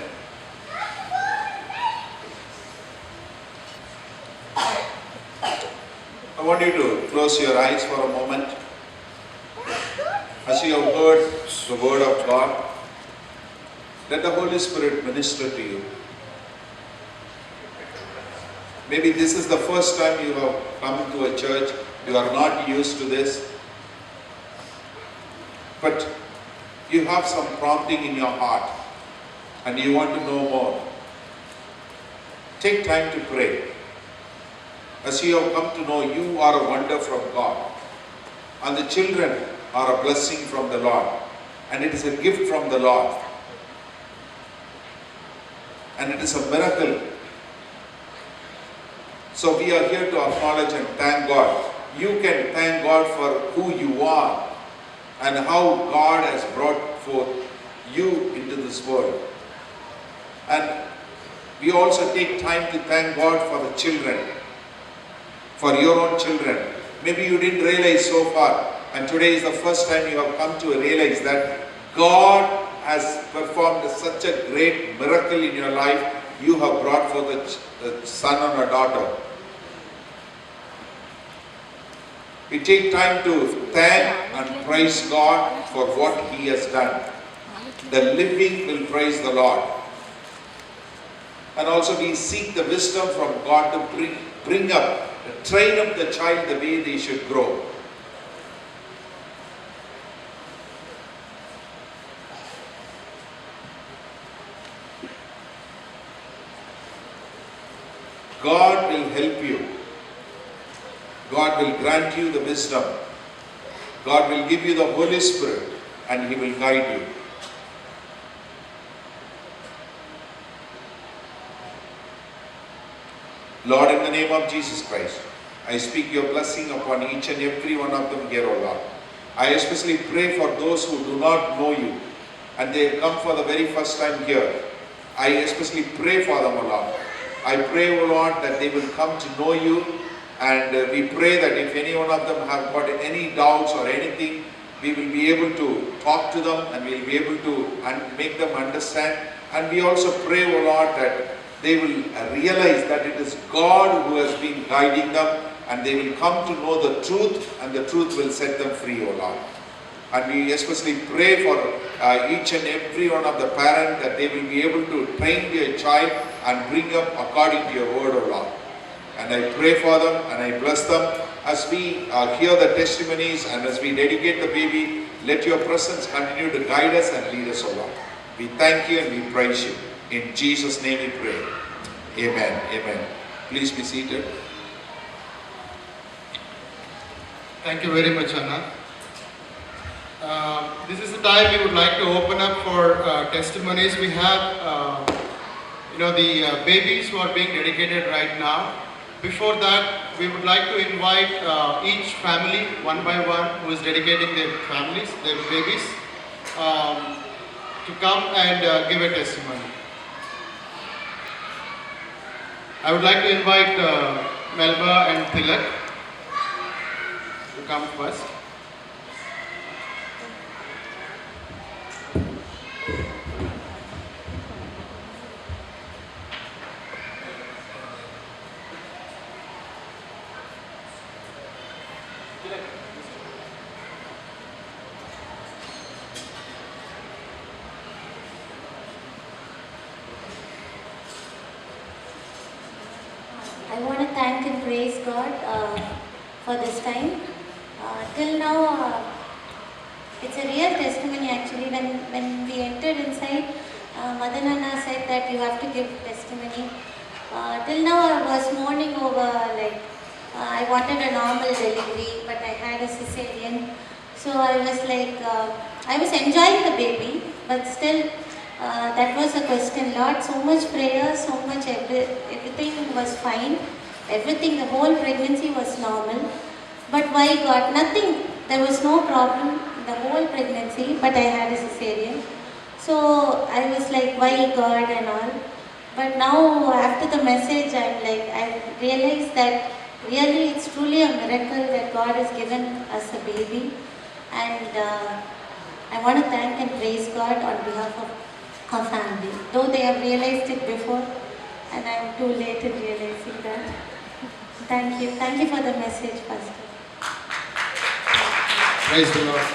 I want you to close your eyes for a moment. As you have heard the word of God, let the Holy Spirit minister to you. Maybe this is the first time you have come to a church. You are not used to this. But you have some prompting in your heart and you want to know more. Take time to pray. As you have come to know, you are a wonder from God. And the children are a blessing from the Lord. And it is a gift from the Lord. And it is a miracle. So we are here to acknowledge and thank God. You can thank God for who you are. and how God has brought forth you into this world. And we also take time to thank God for the children, for your own children. Maybe you didn't realize so far, and today is the first time you have come to realize that God has performed such a great miracle in your life. You have brought forth a son or a daughter. We take time to thank and praise God for what He has done. The living will praise the Lord. And also we seek the wisdom from God to bring up, train up the child the way they should grow. God will help you. God will grant you the wisdom. God will give you the Holy Spirit and He will guide you. Lord, in the name of Jesus Christ, I speak your blessing upon each and every one of them here, O Lord. I especially pray for those who do not know you and they have come for the very first time here. I especially pray for them, O Lord. I pray, O Lord, that they will come to know you, and we pray that if any one of them have got any doubts or anything, we will be able to talk to them and we will be able to make them understand. And we also pray, O Lord, that they will realize that it is God who has been guiding them, and they will come to know the truth, and the truth will set them free, O Lord. And we especially pray for each and every one of the parents, that they will be able to train their child and bring up according to your word, O Lord. And I pray for them and I bless them as we hear the testimonies and as we dedicate the baby. Let your presence continue to guide us and lead us, O Lord. We thank you and we praise you. In Jesus' name we pray. Amen. Amen. Please be seated. Thank you very much, Anna. This is the time we would like to open up for testimonies. We have, the babies who are being dedicated right now. Before that, we would like to invite each family, one by one, who is dedicating their families, their babies, to come and give a testimony. I would like to invite Melba and Tilak to come first. I want to thank and praise God for this time. Till now, it's a real testimony actually. When we entered inside, Madan Anna said that you have to give testimony. Till now I was mourning over I wanted a normal delivery, but I had a cesarean. So I was I was enjoying the baby, but still that was a question. Lord, so much prayer, so much everything was fine. Everything, the whole pregnancy was normal. But why God? Nothing. There was no problem in the whole pregnancy, but I had a cesarean. So I was like, why God and all. But now after the message, I realized that really it's truly a miracle that God has given us a baby. And I want to thank and praise God on behalf of our family. Though they have realized it before, and I'm too late in realizing that. Thank you. Thank you for the message, Pastor. Praise the Lord.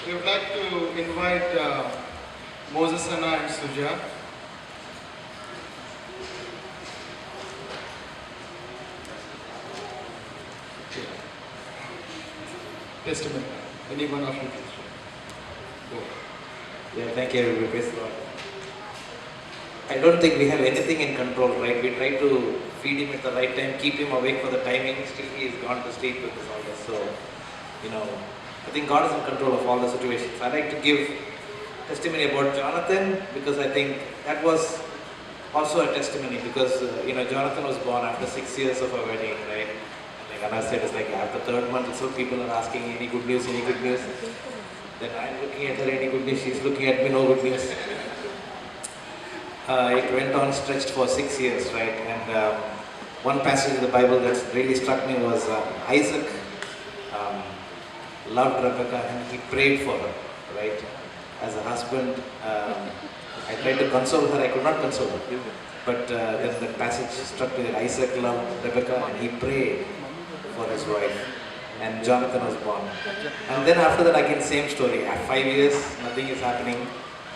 We would like to invite Moses Anna and Suja. Testimony. Any one of you can go. Yeah, thank you, everybody. Praise the Lord. I don't think we have anything in control, right? We try to feed him at the right time, keep him awake for the timing, still he is gone to sleep with us all this. So, I think God is in control of all the situations. I like to give testimony about Jonathan because I think that was also a testimony because, Jonathan was born after 6 years of a wedding, right? Like Anna said, it's like after third month, so people are asking any good news, any good news. Then I'm looking at her, any good news, she's looking at me, no good news. It went on stretched for 6 years, right? And one passage in the Bible that really struck me was Isaac loved Rebecca and he prayed for her, right? As a husband, I tried to console her, I could not console her. But then the passage struck me that Isaac loved Rebecca and he prayed for his wife. And Jonathan was born. And then after that again same story. At 5 years, nothing is happening,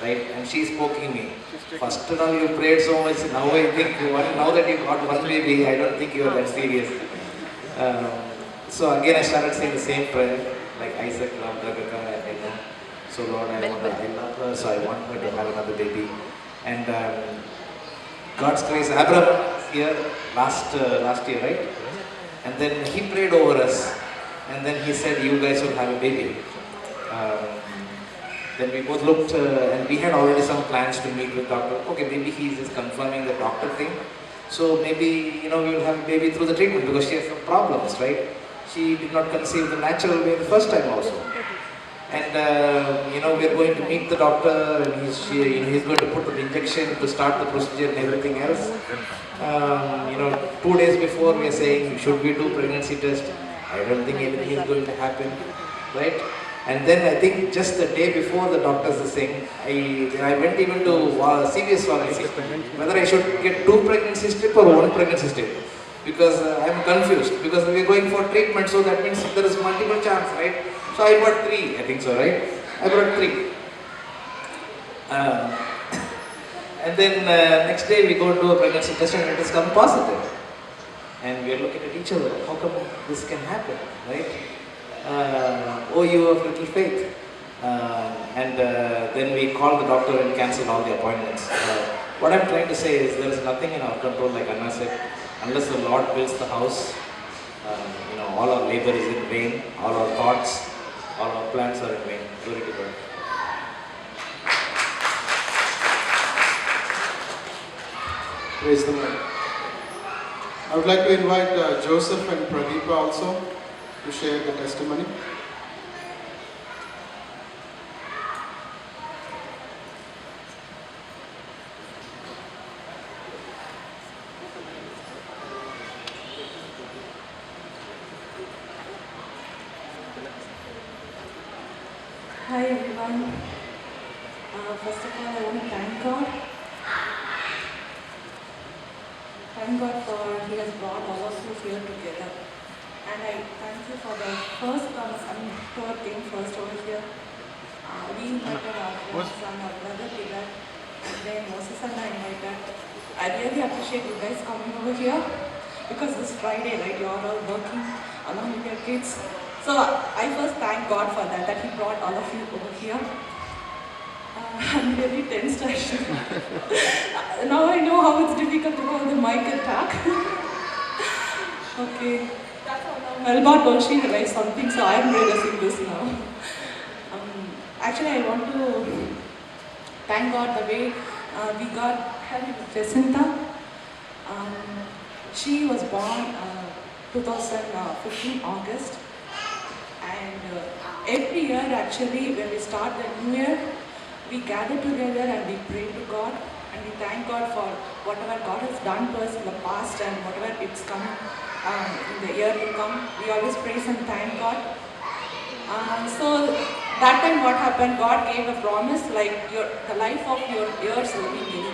right? And she's poking me. First of all you prayed so much, now I think, now that you got one baby, I don't think you are that serious. So again I started saying the same prayer, like Isaac loved Rebecca, and I know. So Lord, I love her, so I want her to have another baby. And God's grace, Abraham here last year, right? And then he prayed over us, and then he said, you guys will have a baby. Then we both looked, and we had already some plans to meet with doctor. Okay, maybe he's just confirming the doctor thing. So maybe, we will have a baby through the treatment because she has some problems, right? She did not conceive the natural way the first time also. And we are going to meet the doctor, and he's going to put an injection to start the procedure and everything else. 2 days before we are saying, should we do pregnancy test? I don't think anything is going to happen, right? And then I think just the day before the doctors are saying, I went even to CVS pharmacy, whether I should get 2 pregnancy strips or 1 pregnancy strip. Because I'm confused, because we are going for treatment, so that means there is multiple chance, right? So I bought 3, I think so, right? I bought 3. And then next day we go to a pregnancy test and it has come positive. And we are looking at each other, how come this can happen, right? Oh, you have little faith. Then we called the doctor and cancelled all the appointments. What I'm trying to say is there is nothing in our control, like Anna said, unless the Lord builds the house. All our labor is in vain, all our thoughts, all our plans are in vain. Glory to God. Praise the Lord. I would like to invite Joseph and Pradeepa also to share the testimony. Hi everyone. First of all, I want to thank God. Thank God for He has brought all of you here together. And I thank you for the first who came first over here. We invited our son, our brother Tilat, and then Moses and I invited. I really appreciate you guys coming over here because this Friday, right, you are all working along with your kids. So I first thank God for that He brought all of you over here. I'm really tensed actually. Now I know how it's difficult to go on the mic and talk. Okay, that's all now. Melba told she realized something, so I'm realizing this now. Actually, I want to thank God the way we got her name is Jacinta. She was born 2015 August. And every year actually when we start the new year, we gather together and we pray to God and we thank God for whatever God has done to us in the past and whatever it's coming in the year to come. We always praise and thank God. So that time what happened, God gave a promise like the life of your years will be many.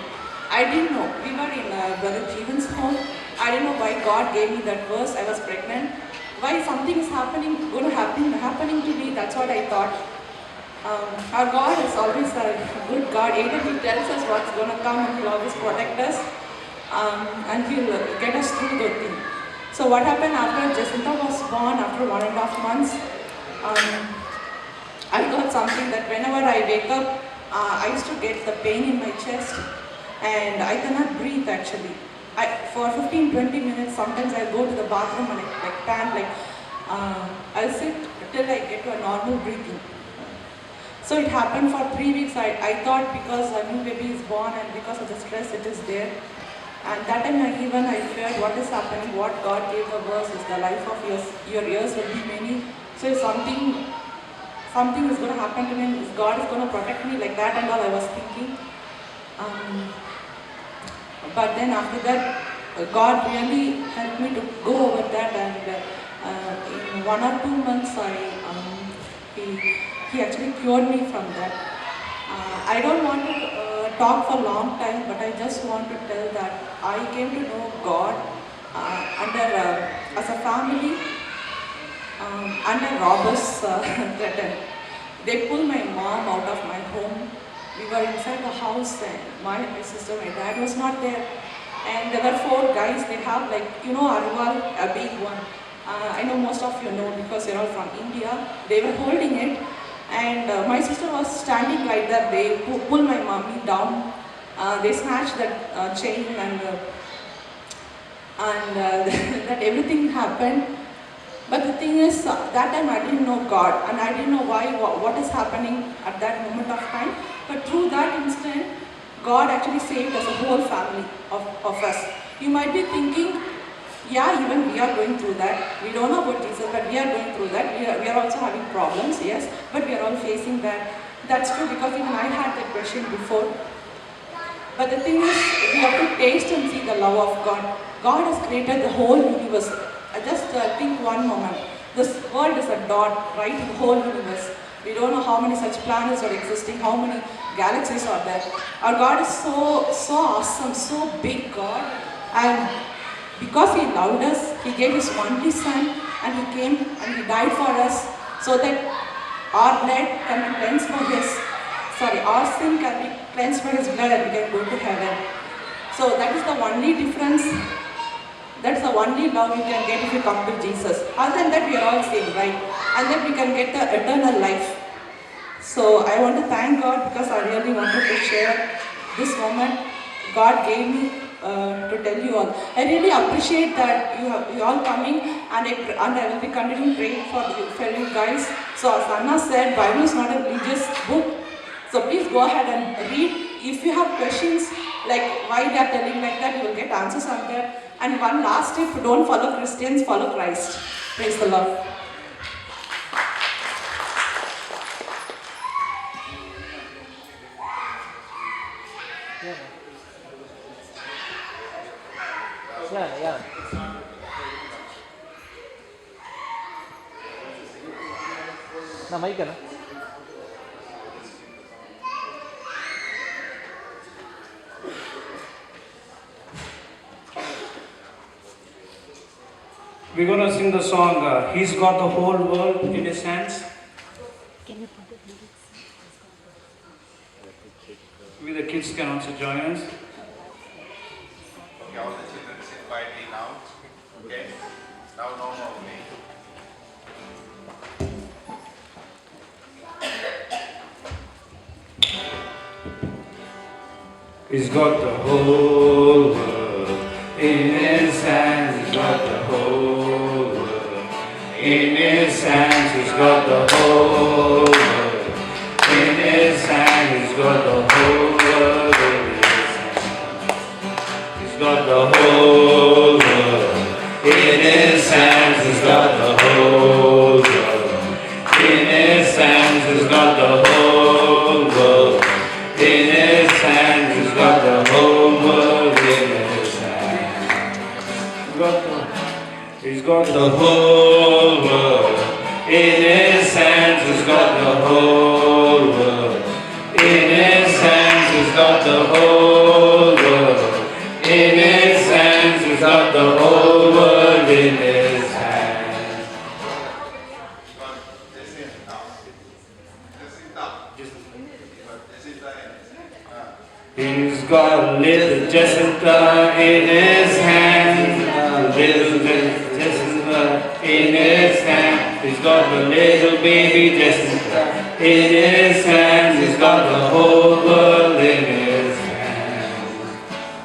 I didn't know. We were in Brother Jeevan's home. I didn't know why God gave me that verse. I was pregnant. Why something is happening to me, that's what I thought. Our God is always a good God. Either He tells us what's going to come and He'll always protect us and He'll get us through the thing. So what happened after Jacinta was born, after 1.5 months, I got something that whenever I wake up, I used to get the pain in my chest and I cannot breathe actually. For 15-20 minutes, sometimes I go to the bathroom and I pant, I'll sit till I get to a normal breathing. So it happened for 3 weeks. I thought because a new baby is born and because of the stress it is there. And that time I feared what is happening, what God gave the verse is the life of your years will be many. So if something is going to happen to me, if God is going to protect me like that and all I was thinking. But then after that, God really helped me to go over that, and in 1 or 2 months he actually cured me from that. I don't want to talk for a long time, but I just want to tell that I came to know God as a family under robbers threatened. They pulled my mom out of my home. We were inside the house and my sister, my dad was not there. And there were 4 guys, they have Arwal, a big one. I know most of you know because you're all from India. They were holding it and my sister was standing right there. They pulled my mommy down. They snatched that chain and that everything happened. But the thing is, that time I didn't know God and I didn't know what is happening at that moment of time. But through that instant, God actually saved us, a whole family of us. You might be thinking, yeah, even we are going through that. We don't know about Jesus, but we are going through that. We are also having problems, yes, but we are all facing that. That's true because even I had that question before. But the thing is, we have to taste and see the love of God. God has created the whole universe. Just think one moment. This world is a dot, right, in the whole universe. We don't know how many such planets are existing, how many galaxies are there. Our God is so awesome, so big God. And because He loved us, He gave His only Son and He came and He died for us so that our blood can be cleansed for our sin can be cleansed by His blood and we can go to heaven. So that is the only difference. That's the only love you can get if you come to Jesus. Other than that, we are all same, right? And then we can get the eternal life. So I want to thank God because I really wanted to share this moment God gave me to tell you all. I really appreciate that you all coming and I will be continuing praying for you guys. So as Anna said, Bible is not a religious book. So please go ahead and read. If you have questions like why they are telling like that, you will get answers on that. And one last tip, don't follow Christians, follow Christ. Praise the Lord. Yeah. Mic. We're going to sing the song, He's Got the Whole World in His Hands. Can you put the lyrics? Maybe the kids can also join us. Okay, all the children sit quietly now. Okay? Now no more playing. He's got the whole world in His hands. He's got the whole world in His hands. He's got the whole world in His hands. He's got the whole world in His hands. He's got the whole world in His hands. He's got the whole world in His hands. He's got the whole world in His hands. He's got the whole world in His hands. He's got the whole world in His hands. He's got the whole world in His hands. He's got the whole world in His hands. He's got the whole world in His hands. He's got a little Jessica in His hand, a little Jessica in His hand. He's got the little baby Jessica in His hand. He's got the whole world in His hand.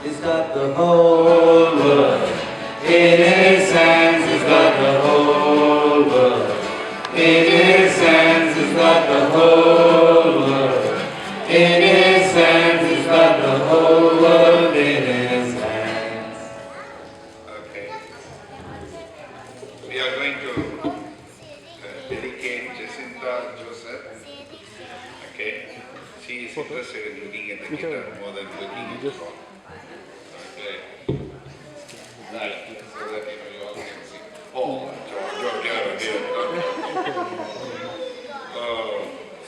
He's got the whole world in His hands. He's got the whole world in His hands. He's got the whole world in His hands. He's got the whole world in His hands. name Jacinta Joseph. Okay. She is interested in looking at the guitar more than looking at the song. Okay. Right. So that you all can see. Oh, Joe, dear.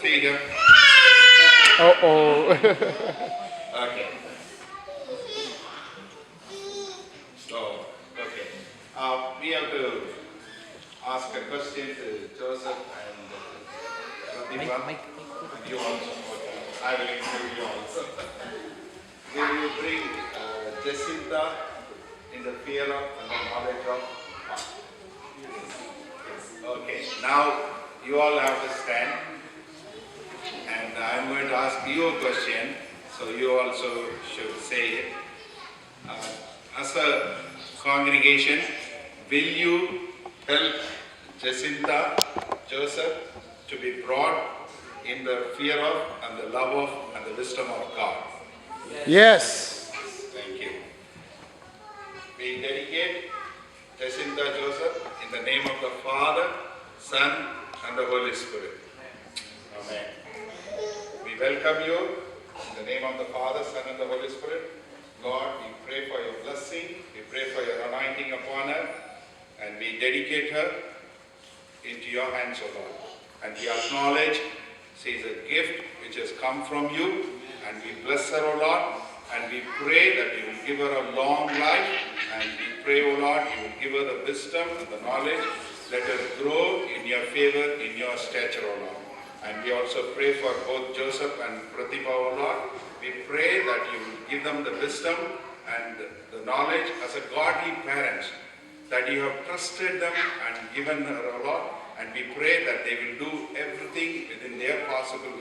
See them. Uh-oh. Okay. So, okay. We have to ask a question to Joseph and Pratibha. And you also. Okay. I will include you also. Will you bring Jacinta in the fear of and the knowledge of God? Okay. Now you all have to stand. And I'm going to ask you a question, so you also should say it. As a congregation, will you help Jacinta Joseph to be brought in the fear of and the love of and the wisdom of God? Yes. Thank you. We dedicate Jacinta Joseph in the name of the Father, Son, and the Holy Spirit. Amen. We welcome you in the name of the Father, Son, and the Holy Spirit. Lord, we pray for your blessing. We pray for your anointing upon her. And we dedicate her into your hands, O Lord. And we acknowledge she is a gift which has come from you. And we bless her, O Lord. And we pray that you will give her a long life. And we pray, O Lord, you will give her the wisdom and the knowledge. Let her grow in your favor, in your stature, O Lord. And we also pray for both Joseph and Pratibha, O Lord. We pray that you will give them the wisdom and the knowledge as a godly parents, that you have trusted them and given her, O Lord. And we pray that they will do everything within their possible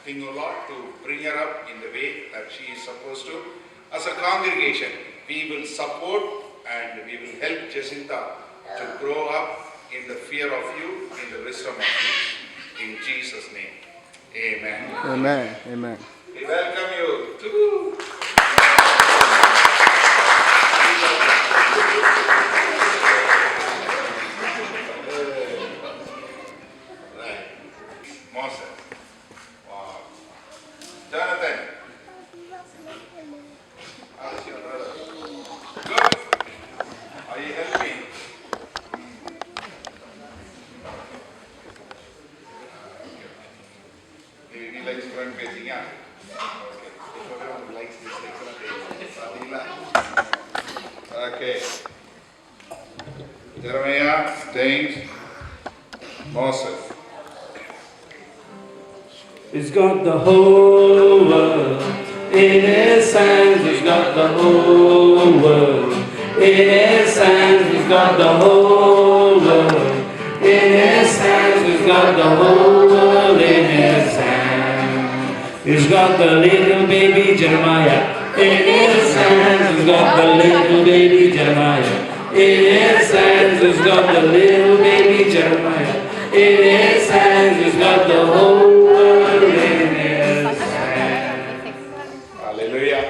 thing, O Lord, to bring her up in the way that she is supposed to. As a congregation, we will support and we will help Jacinta to grow up in the fear of you, in the wisdom of you. In Jesus' name, amen. Amen. Amen. We welcome you to right. Moses. Wow. Jonathan. How's your brother? Good. Are you helping? He likes front facing, yeah? Okay. Everyone likes this front facing. Okay. Jeremiah, James, Moses. He's got the whole world in his hands. He's got the whole world in his hands. He's got the whole world in his hands. He's got the whole world in his hands. He's got the little baby Jeremiah in his hands. He's got the little baby Jeremiah in his hands. He's got the little baby Jeremiah in his hands. He's got the whole world in his hands. Hallelujah.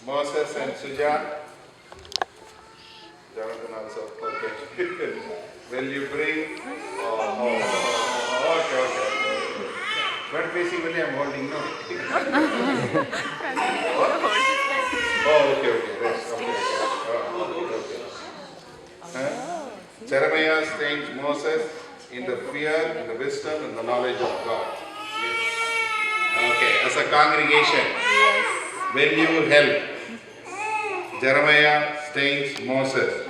Moses and Sujan. Jonathan also. Okay. Will you bring? Okay. Front facing only I'm holding, no? Okay. Rest. Okay. Jeremiah stains Moses in the fear, in the wisdom, and the knowledge of God. Okay, as a congregation, will you help Jeremiah stains Moses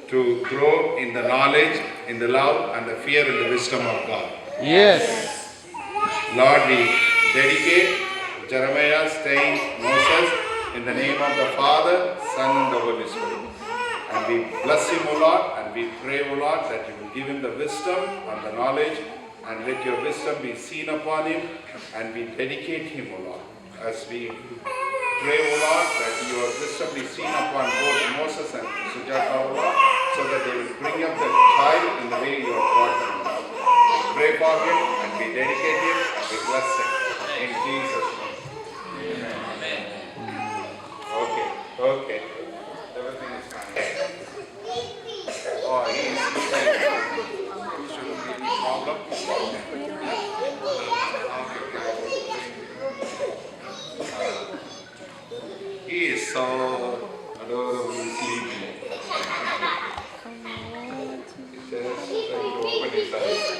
to grow in the knowledge, in the love, and the fear and the wisdom of God? Yes. Lord, we dedicate Jeremiah stains Moses in the name of the Father, Son, and the Holy Spirit. And we bless him, O Lord, and we pray, O Lord, that you will give him the wisdom and the knowledge, and let your wisdom be seen upon him, and we dedicate him, O Lord, as we pray, O Lord, that your wisdom be seen upon both Moses and Sujata, O Lord, so that they will bring up the child in the way you have brought them. We pray for him, and we dedicate him, and we bless him. In Jesus' name. Amen. Okay. Everything is fine. Oh, he is He is so adorably sleepy. Just trying to open his eyes.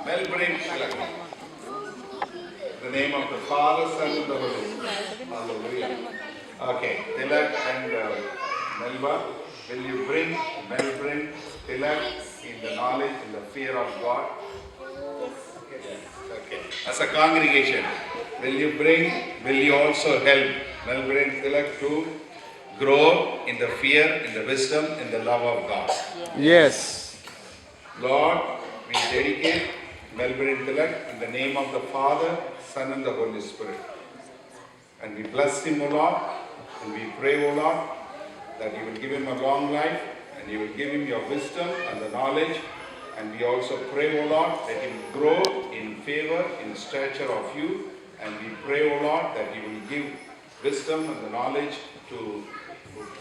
Melbourne Tilak. The name of the Father, Son, and the Holy Spirit. Hallelujah. Okay, Tilak and Melba, will you bring Melbourne Tilak in the knowledge, in the fear of God? Yes. Okay. As a congregation, will you also help Melbourne Tilak to grow in the fear, in the wisdom, in the love of God? Yes. Lord, we dedicate Melbourne Tilak in the name of the Father, Son, and the Holy Spirit. And we bless him, O Lord, and we pray, O Lord, that you will give him a long life, and you will give him your wisdom and the knowledge. And we also pray, O Lord, that he will grow in favor, in stature of you. And we pray, O Lord, that you will give wisdom and the knowledge to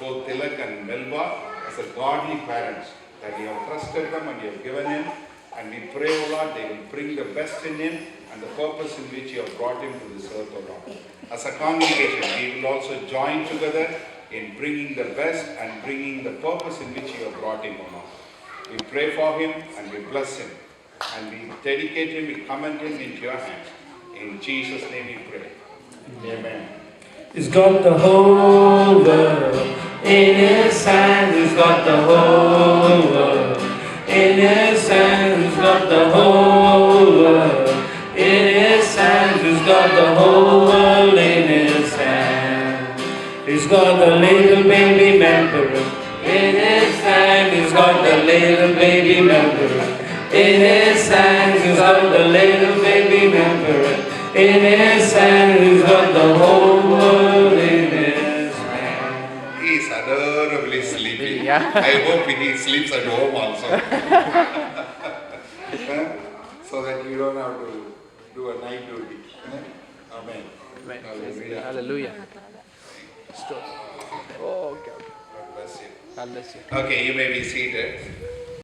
both Tilak and Melba as a godly parents, that you have trusted them and you have given him. And we pray, O Lord, they will bring the best in him and the purpose in which you have brought him to this earth, O Lord. As a congregation, we will also join together in bringing the best and bringing the purpose in which you have brought him, O Lord. We pray for him and we bless him. And we dedicate him, we commend him into your hands. In Jesus' name we pray. Amen. He's got the whole world in his hand. He's got the whole world in his hand. He's got the whole world in his hand. He's got the whole world in his hand. He's got the little baby member in his hand. He's got the little baby member in his hand. He's got the little baby member in his hand. He's got the whole world in his hand. He is adorably sleepy. Yeah. I hope he sleeps at home also. So that you don't have to do a night duty. Amen. Hallelujah. Hallelujah. Oh, okay. God bless you. God bless you. Okay, you may be seated.